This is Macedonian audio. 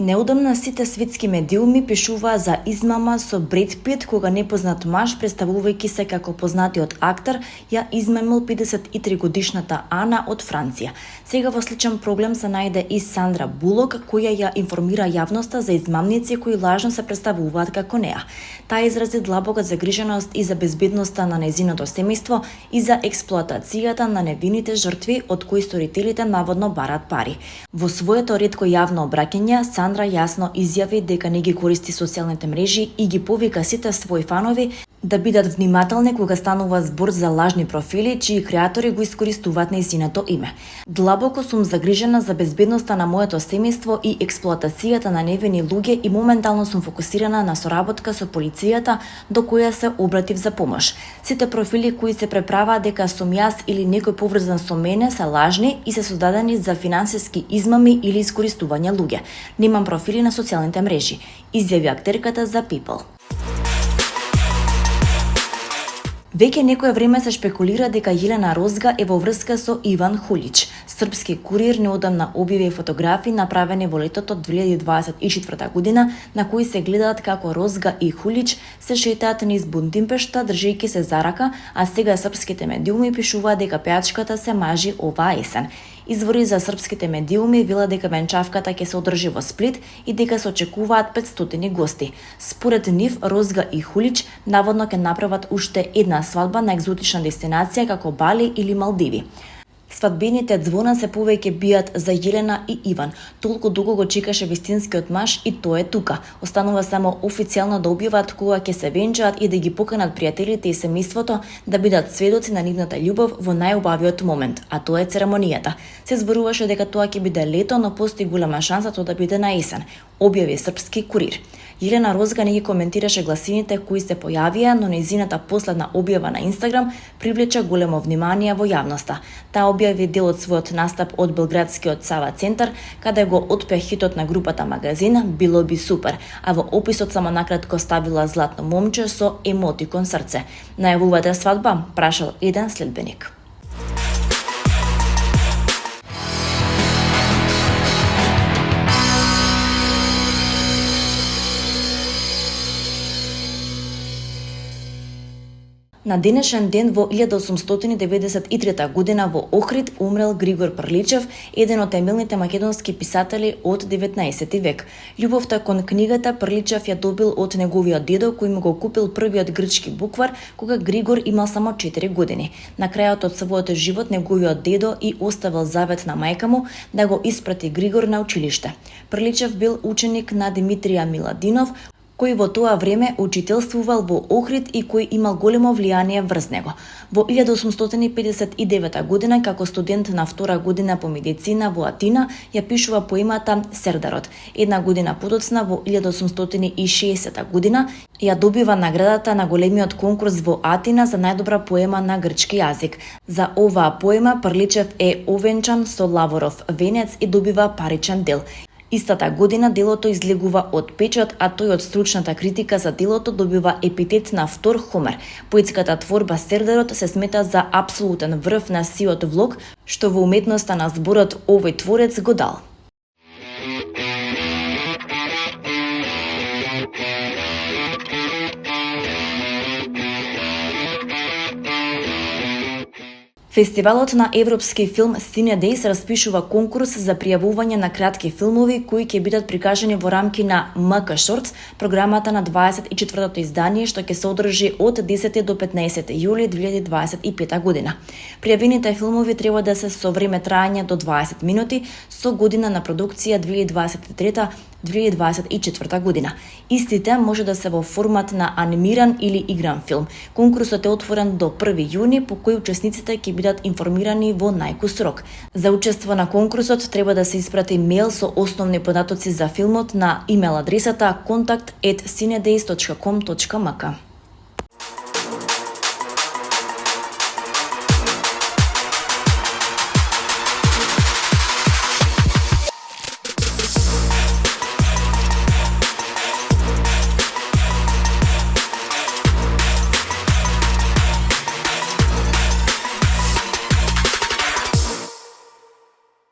Неодамна сите светски медиуми пишуваа за измама со Бред Пит, кога непознат маж, представувајќи се како познатиот актер, ја измамил 53 годишната Ана од Франција. Сега во сличен проблем се најде и Сандра Булок, која ја информира јавноста за измамници кои лажно се представуваат како неа. Таа изрази длабока загриженост и за безбедноста на нејзиното семејство и за експлоатацијата на невините жртви од кои сторителите наводно барат пари. Во своето ретко јавно обраќање, Сандра јасно изјави дека не ги користи социјалните мрежи и ги повика сите своји фанови да бидат внимателни кога станува збор за лажни профили чии креатори го искористуваат нејзиното име. Длабоко сум загрижена за безбедноста на моето семејство и експлоатацијата на невини луѓе и моментално сум фокусирана на соработка со полицијата до која се обратив за помош. Сите профили кои се преправаат дека сум јас или некој поврзан со мене се лажни и се создадени за финансиски измами или искористување луѓе. Немам профили на социјалните мрежи, изјави актерката за People. Веќе некое време се шпекулира дека Јелена Розга е во врска со Иван Хулич. Српски курир неодамна објави фотографии направени во летото 2024 година, на кои се гледаат како Розга и Хулич се шетаат низ Бундимпешта држејќи се за рака, а сега српските медиуми пишуваат дека пејачката се мажи оваа есен. Извори за српските медиуми велат дека венчавката ќе се одржи во Сплит и дека се очекуваат 500 гости. Според нив, Розга и Хулич наводно ќе направат уште една свадба на екзотична дестинација како Бали или Малдиви. Свадбените звона се повеќе бијат за Јелена и Иван. Толку долго го чекаше вистинскиот маж и тој е тука. Останува само официјално да објават кога ќе се венчаат и да ги поканат пријателите и семејството да бидат сведоци на нивната љубов во најубавиот момент, а тоа е церемонијата. Се зборуваше дека тоа ќе биде лето, но постои голема шанса тоа да биде на есен, објави српски курир. Јелена Розга не ги коментираше гласините кои се појавија, но нејзината последна објава на Инстаграм привлече големо внимание во јавноста. Таа објави дел од својот настап од Белградскиот Сава центар, каде го отпе хитот на групата Магазин "Било би супер", а во описот само накратко ставила златно момче со емотикон срце. Најавувате свадба? Прашал еден следбеник. На денешен ден во 1893 година во Охрид умрел Григор Прличев, еден од темелните македонски писатели од 19 век. Љубовта кон книгата Прличев ја добил од неговиот дедо кој му го купил првиот грчки буквар кога Григор имал само 4 години. На крајот од својот живот неговиот дедо и оставил завет на мајка му да го испрати Григор на училиште. Прличев бил ученик на Димитрија Миладинов, кој во тоа време учителствувал во Охрид и кој имал големо влијание врз него. Во 1859 година, како студент на втора година по медицина во Атина, ја пишува поемата Сердарот. Една година подоцна, во 1860 година, ја добива наградата на големиот конкурс во Атина за најдобра поема на грчки јазик. За оваа поема Прличев е овенчан со лаворов венец и добива паричен дел. Истата година делото излегува од печат, а тој од стручната критика за делото добива епитет на втор Хомер. Поетската творба Сердарот се смета за апсолутен врв на сиот влог, што во уметноста на зборот овој творец го дал. Фестивалот на европски филм Cinedejs распишува конкурс за пријавување на кратки филмови кои ќе бидат прикажани во рамки на МК Shorts, програмата на 24-то издание што ќе се одржи од 10 до 15 јули 2025 година. Пријавените филмови треба да се со време трајање до 20 минути со година на продукција 2023-2024 година. Истите може да се во формат на анимиран или игран филм. Конкурсот е отворен до 1 јуни, по кој учесниците ќе бидат информирани во најкус рок. За учество на конкурсот треба да се испрати мејл со основни податоци за филмот на имейл адресата contact@cinedejs.com.mk.